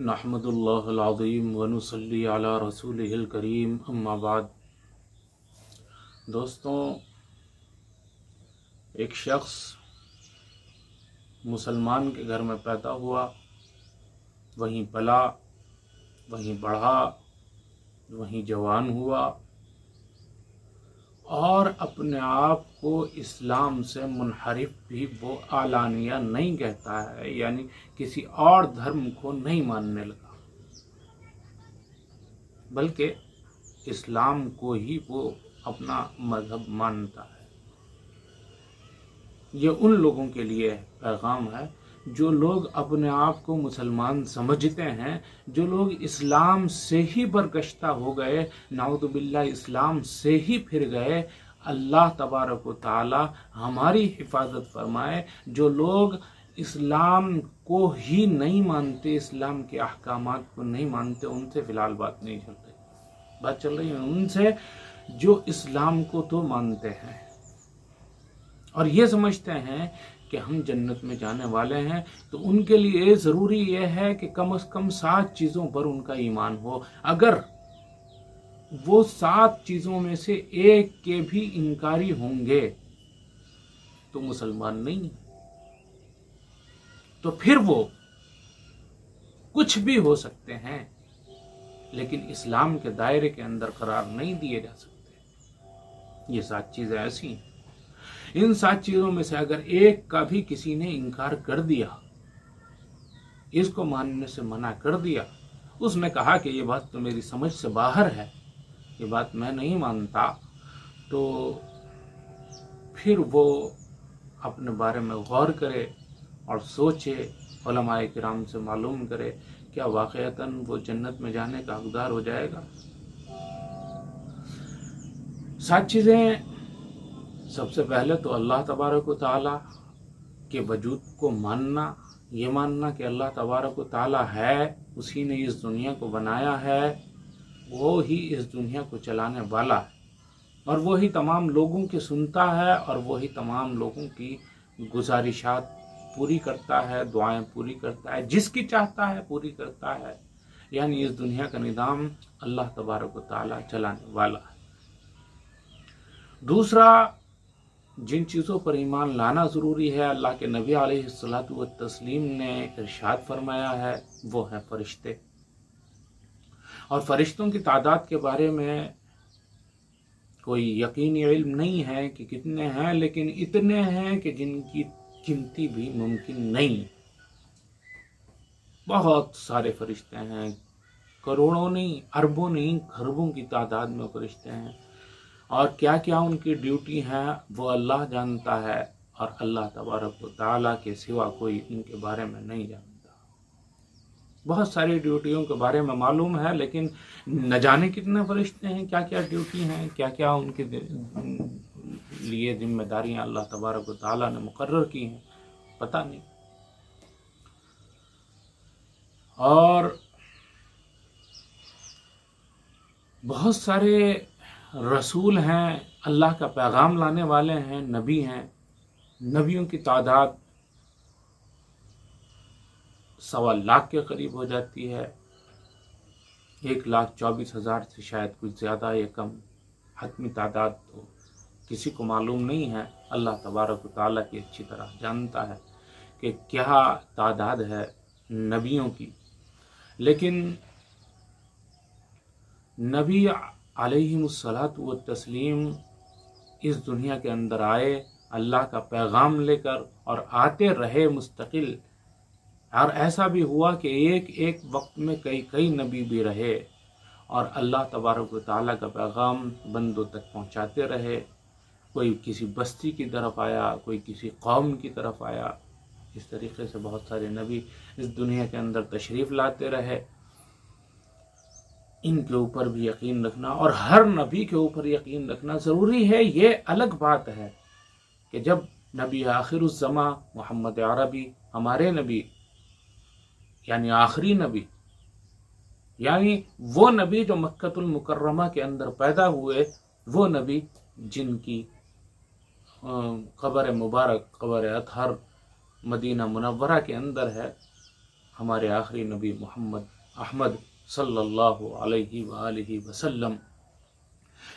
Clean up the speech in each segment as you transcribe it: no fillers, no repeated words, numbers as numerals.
नहमदुल्लाहिल अज़ीम व नुसल्ली अला रसूलिहिल करीम अम्मा बाद। दोस्तों, एक शख्स मुसलमान के घर में पैदा हुआ, वहीं पला, वहीं बढ़ा, वहीं जवान हुआ और अपने आप को इस्लाम से मुनहरिफ भी वो आलानिया नहीं कहता है, यानी किसी और धर्म को नहीं मानने लगा, बल्कि इस्लाम को ही वो अपना मज़हब मानता है। ये उन लोगों के लिए पैगाम है जो लोग अपने आप को मुसलमान समझते हैं, जो लोग इस्लाम से ही बरगश्ता हो गए, नाउज़ुबिल्लाह इस्लाम से ही फिर गए। अल्लाह तबारक व तआला हमारी हिफाजत फरमाए। जो लोग इस्लाम को ही नहीं मानते, इस्लाम के अहकामात को नहीं मानते, उनसे फ़िलहाल बात नहीं चल रही। बात चल रही है उनसे जो इस्लाम को तो मानते हैं और ये समझते हैं कि हम जन्नत में जाने वाले हैं। तो उनके लिए ज़रूरी यह है कि कम से कम 7 चीज़ों पर उनका ईमान हो। अगर वो 7 चीज़ों में से एक के भी इनकारी होंगे तो मुसलमान नहीं, तो फिर वो कुछ भी हो सकते हैं, लेकिन इस्लाम के दायरे के अंदर करार नहीं दिए जा सकते। ये 7 चीज़ें ऐसी हैं। इन 7 चीज़ों में से अगर एक का भी किसी ने इनकार कर दिया, इसको मानने से मना कर दिया, उसने कहा कि ये बात तो मेरी समझ से बाहर है, ये बात मैं नहीं मानता, तो फिर वो अपने बारे में गौर करे और सोचे, उलमाए किराम से मालूम करे क्या वाक़ईतन वो जन्नत में जाने का हकदार हो जाएगा। 7 चीज़ें, सबसे पहले तो अल्लाह तबारक व तआला के वजूद को मानना, ये मानना कि अल्लाह तबारक व तआला है, उसी ने इस दुनिया को बनाया है, वो ही इस दुनिया को चलाने वाला है और वो ही तमाम लोगों की सुनता है और वो ही तमाम लोगों की गुजारिशात पूरी करता है, दुआएं पूरी करता है, जिसकी चाहता है पूरी करता है। यानी इस दुनिया का निज़ाम अल्लाह तबारक व तआला चलाने वाला है। दूसरा, जिन चीज़ों पर ईमान लाना ज़रूरी है, अल्लाह के नबी अलैहिस्सलातु व तस्लीम ने इरशाद फरमाया है, वो है फ़रिश्ते। और फ़रिश्तों की तादाद के बारे में कोई यकीनी इल्म नहीं है कि कितने हैं, लेकिन इतने हैं कि जिनकी गिनती भी मुमकिन नहीं। बहुत सारे फ़रिश्ते हैं, करोड़ों नहीं, अरबों नहीं, खरबों की तादाद में फ़रिश्ते हैं और क्या क्या उनकी ड्यूटी है वो अल्लाह जानता है और अल्लाह तबारक व तआला के सिवा कोई उनके बारे में नहीं जानता। बहुत सारी ड्यूटियों के बारे में मालूम है, लेकिन न जाने कितने फरिश्ते हैं, क्या क्या ड्यूटी हैं, क्या क्या उनके लिए जिम्मेदारियां अल्लाह तबारक व तआला ने मुकर्रर की हैं, पता नहीं। और बहुत सारे रसूल हैं, अल्लाह का पैगाम लाने वाले हैं, नबी हैं। नबियों की तादाद 1.25 लाख के करीब हो जाती है। 1,24,000 से शायद कुछ ज़्यादा या कम। हतमी तादाद तो किसी को मालूम नहीं है, अल्लाह तबारक व तआला की अच्छी तरह जानता है कि क्या तादाद है नबियों की। लेकिन नबी अलैहिमुस्सलातु व तस्लीम इस दुनिया के अंदर आए अल्लाह का पैगाम लेकर और आते रहे मुस्तकिल। और ऐसा भी हुआ कि एक एक वक्त में कई कई नबी भी रहे और अल्लाह तबारक व तआला का पैगाम बंदों तक पहुंचाते रहे। कोई किसी बस्ती की तरफ आया, कोई किसी कौम की तरफ आया। इस तरीके से बहुत सारे नबी इस दुनिया के अंदर तशरीफ़ लाते रहे। इनके ऊपर भी यकीन रखना और हर नबी के ऊपर यकीन रखना ज़रूरी है। ये अलग बात है कि जब नबी आखिरुज़्ज़मा मोहम्मद अरबी, हमारे नबी यानी आखिरी नबी, यानी वो नबी जो मक्कतुल मुकर्रमा के अंदर पैदा हुए, वो नबी जिनकी क़ब्र मुबारक, क़ब्र अतहर मदीना मुनव्वरा के अंदर है, हमारे आखिरी नबी मोहम्मद अहमद सल्लल्लाहु अलैहि वालिहि वसल्लम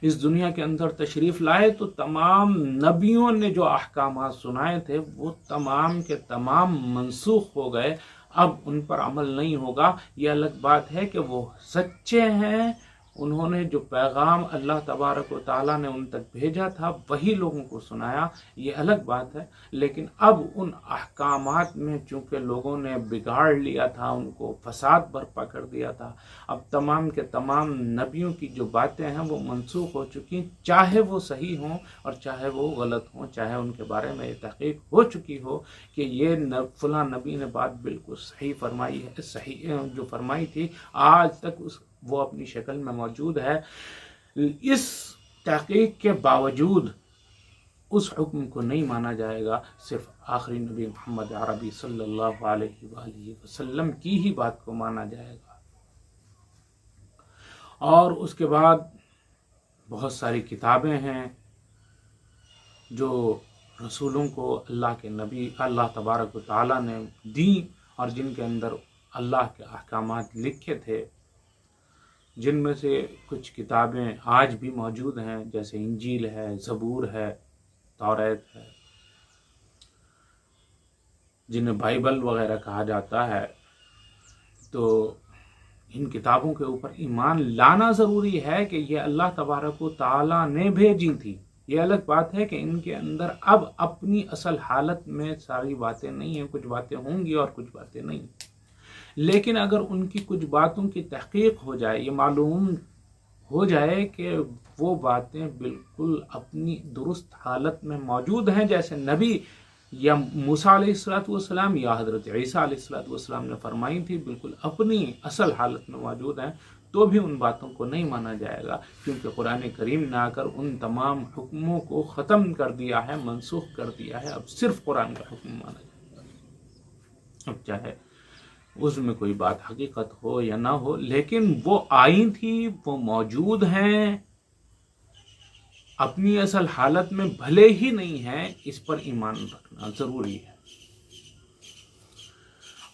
इस दुनिया के अंदर तशरीफ़ लाए तो तमाम नबियों ने जो अहकामात सुनाए थे वो तमाम के तमाम मनसूख हो गए। अब उन पर अमल नहीं होगा। ये अलग बात है कि वो सच्चे हैं, उन्होंने जो पैगाम अल्लाह तबारक व तआला ने उन तक भेजा था वही लोगों को सुनाया, ये अलग बात है। लेकिन अब उन अहकामात में चूँकि लोगों ने बिगाड़ लिया था, उनको फसाद बर्पा कर दिया था, अब तमाम के तमाम नबियों की जो बातें हैं वो मनसूख हो चुकी, चाहे वो सही हों और चाहे वो गलत हों, चाहे उनके बारे में तहकीक हो चुकी हो कि ये फलां नबी ने बात बिल्कुल सही फरमाई है, सही जो फरमाई थी आज तक वो अपनी शक्ल में मौजूद है। इस तहकीक के बावजूद उस हुक्म को नहीं माना जाएगा, सिर्फ आखिरी नबी मोहम्मद अरबी सल्लल्लाहु अलैहि वसल्लम की ही बात को माना जाएगा। और उसके बाद बहुत सारी किताबें हैं जो रसूलों को अल्लाह के नबी अल्लाह तबारक व तआला ने दी और जिनके अंदर अल्लाह के अहकामात लिखे थे, जिनमें से कुछ किताबें आज भी मौजूद हैं, जैसे इंजील है, ज़बूर है, तौरात है, जिन्हें बाइबल वगैरह कहा जाता है। तो इन किताबों के ऊपर ईमान लाना ज़रूरी है कि ये अल्लाह तबारक व तआला ने भेजी थी। ये अलग बात है कि इनके अंदर अब अपनी असल हालत में सारी बातें नहीं हैं, कुछ बातें होंगी और कुछ बातें नहीं। लेकिन अगर उनकी कुछ बातों की तहकीक हो जाए, ये मालूम हो जाए कि वो बातें बिल्कुल अपनी दुरुस्त हालत में मौजूद हैं, जैसे नबी या मूसा अलैहिस्सलाम या हज़रत ईसा अलैहिस्सलाम ने फरमाई थी, बिल्कुल अपनी असल हालत में मौजूद हैं, तो भी उन बातों को नहीं माना जाएगा, क्योंकि कुरान करीम ने आकर उन तमाम हुक्मों को ख़त्म कर दिया है, मनसूख कर दिया है। अब सिर्फ कुरान का हुक्म माना जाएगा। अब चाहे उसमें कोई बात हकीकत हो या ना हो, लेकिन वो आई थी, वो मौजूद हैं, अपनी असल हालत में भले ही नहीं है, इस पर ईमान रखना ज़रूरी है।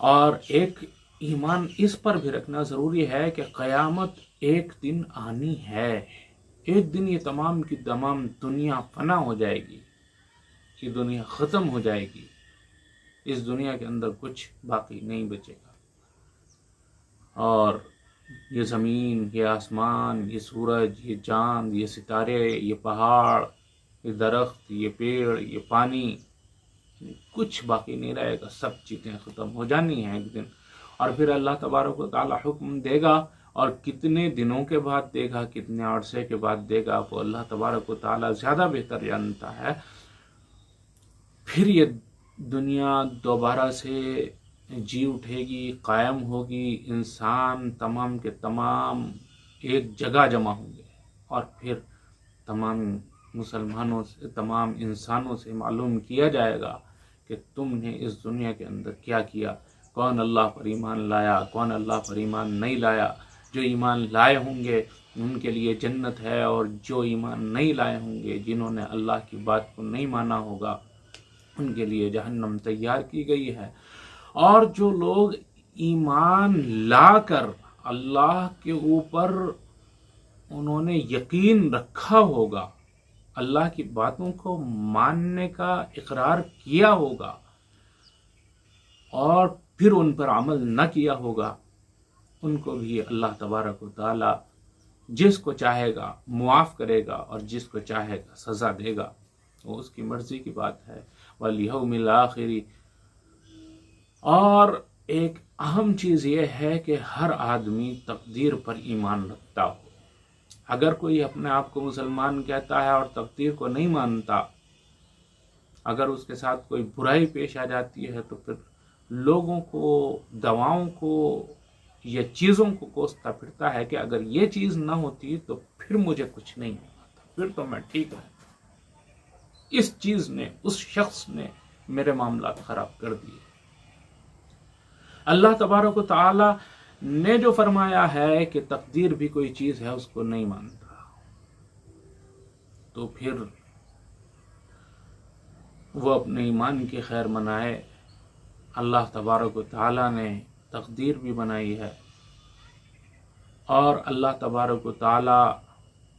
और एक ईमान इस पर भी रखना ज़रूरी है कि क़यामत एक दिन आनी है। एक दिन ये तमाम की तमाम दुनिया फना हो जाएगी, ये दुनिया ख़त्म हो जाएगी, इस दुनिया के अंदर कुछ बाकी नहीं बचेगा। और ये ज़मीन, ये आसमान, ये सूरज, ये चाँद, ये सितारे, ये पहाड़, ये दरख्त, ये पेड़, ये पानी, कुछ बाकी नहीं रहेगा। सब चीज़ें ख़त्म हो जानी हैं एक दिन। और फिर अल्लाह तबारक व तआला हुक्म देगा, और कितने दिनों के बाद देगा, कितने अरसे के बाद देगा, वो अल्लाह तबारक व तआला ज़्यादा बेहतर जानता है। फिर ये दुनिया दोबारा से जी उठेगी, कायम होगी, इंसान तमाम के तमाम एक जगह जमा होंगे, और फिर तमाम मुसलमानों से, तमाम इंसानों से मालूम किया जाएगा कि तुमने इस दुनिया के अंदर क्या किया, कौन अल्लाह पर ईमान लाया, कौन अल्लाह पर ईमान नहीं लाया। जो ईमान लाए होंगे उनके लिए जन्नत है, और जो ईमान नहीं लाए होंगे, जिन्होंने अल्लाह की बात को नहीं माना होगा, उनके लिए जहन्नम तैयार की गई है। और जो लोग ईमान लाकर अल्लाह के ऊपर उन्होंने यकीन रखा होगा, अल्लाह की बातों को मानने का इकरार किया होगा और फिर उन पर अमल न किया होगा, उनको भी अल्लाह तबारक व तआला जिसको चाहेगा मुआफ़ करेगा और जिसको चाहेगा सज़ा देगा। वो उसकी मर्ज़ी की बात है। वल यौमिल आखिरी। और एक अहम चीज़ ये है कि हर आदमी तकदीर पर ईमान रखता हो। अगर कोई अपने आप को मुसलमान कहता है और तकदीर को नहीं मानता, अगर उसके साथ कोई बुराई पेश आ जाती है, तो फिर लोगों को, दवाओं को या चीज़ों को कोसता फिरता है कि अगर ये चीज़ ना होती तो फिर मुझे कुछ नहीं होता था, फिर तो मैं ठीक रहता। इस चीज़ ने, उस शख्स ने मेरे मामला ख़राब कर दिए। अल्लाह तबारक व तआला ने जो फरमाया है कि तकदीर भी कोई चीज़ है, उसको नहीं मानता, तो फिर वो अपने ईमान की खैर मनाए। अल्लाह तबारक व तआला ने तकदीर भी बनाई है, और अल्लाह तबारक व तआला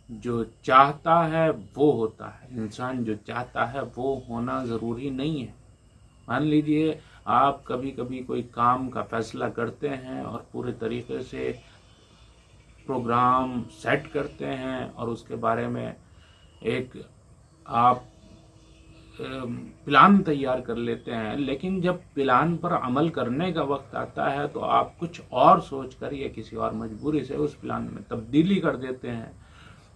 जो चाहता है वो होता है। इंसान जो चाहता है वो होना ज़रूरी नहीं है। मान लीजिए आप कभी कभी कोई काम का फैसला करते हैं और पूरे तरीके से प्रोग्राम सेट करते हैं और उसके बारे में एक आप प्लान तैयार कर लेते हैं, लेकिन जब प्लान पर अमल करने का वक्त आता है तो आप कुछ और सोचकर या किसी और मजबूरी से उस प्लान में तब्दीली कर देते हैं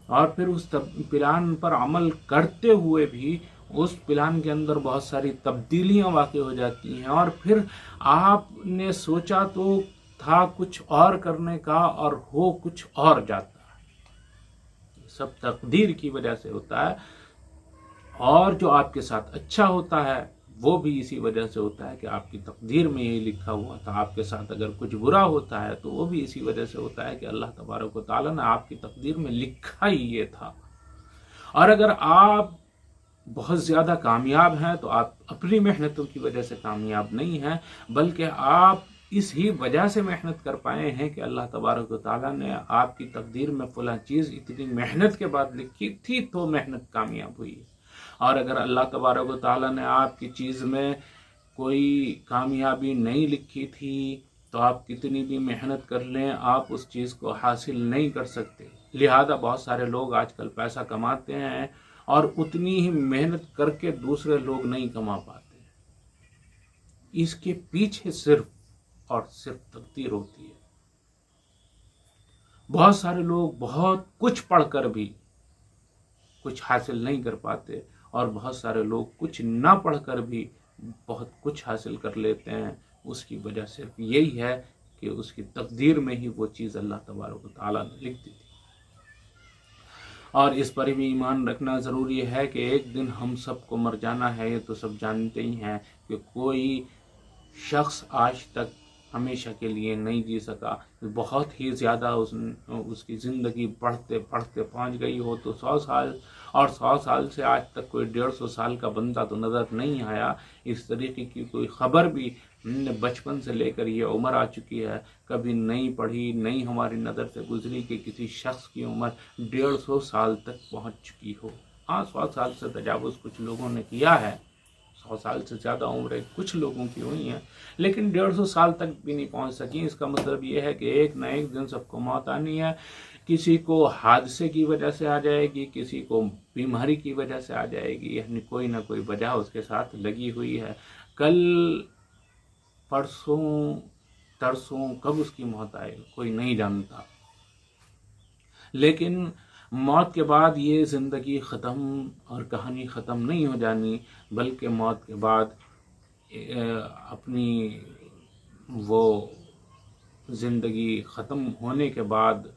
और फिर उस प्लान पर अमल करते हुए भी उस प्लान के अंदर बहुत सारी तब्दीलियां वाक़ई हो जाती हैं और फिर आपने सोचा तो था कुछ और करने का और हो कुछ और जाता है। सब तकदीर की वजह से होता है और जो आपके साथ अच्छा होता है वो भी इसी वजह से होता है कि आपकी तकदीर में यही लिखा हुआ था। आपके साथ अगर कुछ बुरा होता है तो वो भी इसी वजह से होता है कि अल्लाह तबारक व तआला ने आपकी तकदीर में लिखा ही ये था। और अगर आप बहुत ज़्यादा कामयाब हैं तो आप अपनी मेहनतों की वजह से कामयाब नहीं हैं, बल्कि आप इस ही वजह से मेहनत कर पाए हैं कि अल्लाह तबारक व तआला ने आपकी तकदीर में फलां चीज़ इतनी मेहनत के बाद लिखी थी तो मेहनत कामयाब हुई है। और अगर अल्लाह तबारक व तआला ने आपकी चीज़ में कोई कामयाबी नहीं लिखी थी तो आप कितनी भी मेहनत कर लें आप उस चीज़ को हासिल नहीं कर सकते। लिहाजा बहुत सारे लोग आजकल पैसा कमाते हैं और उतनी ही मेहनत करके दूसरे लोग नहीं कमा पाते। इसके पीछे सिर्फ और सिर्फ तकदीर होती है। बहुत सारे लोग बहुत कुछ पढ़कर भी कुछ हासिल नहीं कर पाते और बहुत सारे लोग कुछ ना पढ़कर भी बहुत कुछ हासिल कर लेते हैं। उसकी वजह सिर्फ यही है कि उसकी तकदीर में ही वो चीज़ अल्लाह तबारक व तआला ने लिख दी थी। और इस पर भी ईमान रखना ज़रूरी है कि एक दिन हम सबको मर जाना है। ये तो सब जानते ही हैं कि कोई शख्स आज तक हमेशा के लिए नहीं जी सका। बहुत ही ज़्यादा उसकी ज़िंदगी बढ़ते बढ़ते पहुंच गई हो तो 100 साल, और 100 साल से आज तक कोई 150 साल का बंदा तो नज़र नहीं आया। इस तरीके की कोई ख़बर भी बचपन से लेकर ये उम्र आ चुकी है कभी नहीं पढ़ी, नहीं हमारी नज़र से गुजरी कि किसी शख्स की उम्र 150 साल तक पहुंच चुकी हो। हाँ, 100 साल से तजावुज़ कुछ लोगों ने किया है, 100 साल से ज़्यादा उम्रें कुछ लोगों की हुई हैं, लेकिन 150 साल तक भी नहीं पहुंच सकी। इसका मतलब ये है कि एक न एक दिन सबको मौत आनी है। किसी को हादसे की वजह से आ जाएगी, किसी को बीमारी की वजह से आ जाएगी, यानी कोई ना कोई वजह उसके साथ लगी हुई है। कल परसों तरसों कब उसकी मौत आए कोई नहीं जानता, लेकिन मौत के बाद ये ज़िंदगी ख़त्म और कहानी ख़त्म नहीं हो जानी, बल्कि मौत के बाद अपनी वो ज़िंदगी ख़त्म होने के बाद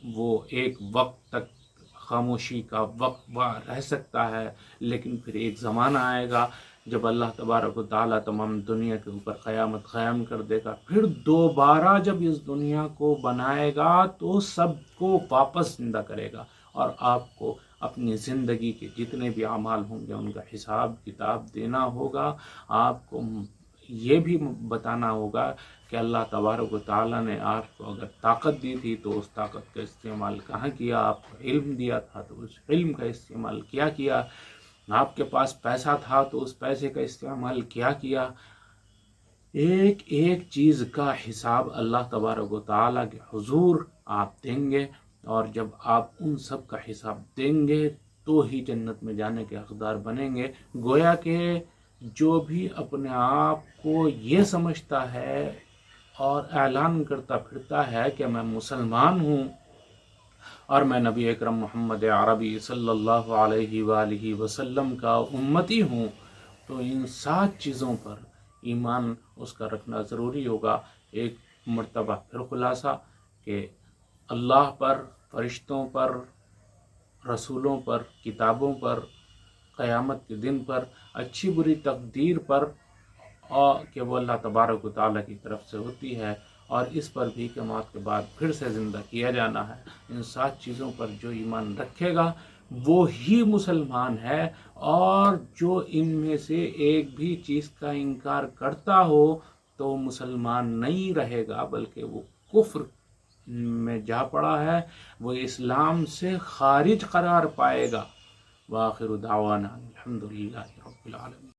वो एक वक्त तक खामोशी का वक्फा रह सकता है, लेकिन फिर एक ज़माना आएगा जब अल्लाह तबारक व तआला तमाम दुनिया के ऊपर क़यामत क़ायम कर देगा। फिर दोबारा जब इस दुनिया को बनाएगा तो सबको वापस ज़िंदा करेगा और आपको अपनी ज़िंदगी के जितने भी अमाल होंगे उनका हिसाब किताब देना होगा। आपको ये भी बताना होगा कि अल्लाह तबारक व तआला ने आपको अगर ताकत दी थी तो उस ताकत का इस्तेमाल कहाँ किया, आपको इल्म दिया था तो उस इल्म का इस्तेमाल क्या किया, आपके पास पैसा था तो उस पैसे का इस्तेमाल क्या किया। एक एक चीज़ का हिसाब अल्लाह तबारक व तआला के हुजूर आप देंगे और जब आप उन सब का हिसाब देंगे तो ही जन्नत में जाने के हकदार बनेंगे। गोया के जो भी अपने आप को ये समझता है और ऐलान करता फिरता है कि मैं मुसलमान हूँ और मैं नबी अकरम मोहम्मद अरबी सल्लल्लाहु अलैहि वसल्लम का उम्मती हूँ, तो इन 7 चीज़ों पर ईमान उसका रखना ज़रूरी होगा। एक मर्तबा फिर खुलासा कि अल्लाह पर, फरिश्तों पर, रसूलों पर, किताबों पर, क़यामत के दिन पर, अच्छी बुरी तकदीर पर और कि वो अल्लाह तबारक व तआला की तरफ से होती है और इस पर भी कि मौत के बाद फिर से ज़िंदा किया जाना है। इन 7 चीज़ों पर जो ईमान रखेगा वो ही मुसलमान है, और जो इनमें से एक भी चीज़ का इनकार करता हो तो मुसलमान नहीं रहेगा, बल्कि वो कुफ्र में जा पड़ा है वो इस्लाम से खारिज करार पाएगा। वाखिर दावाना अल्हम्दुलिल्लाहि रब्बिल आलमीन।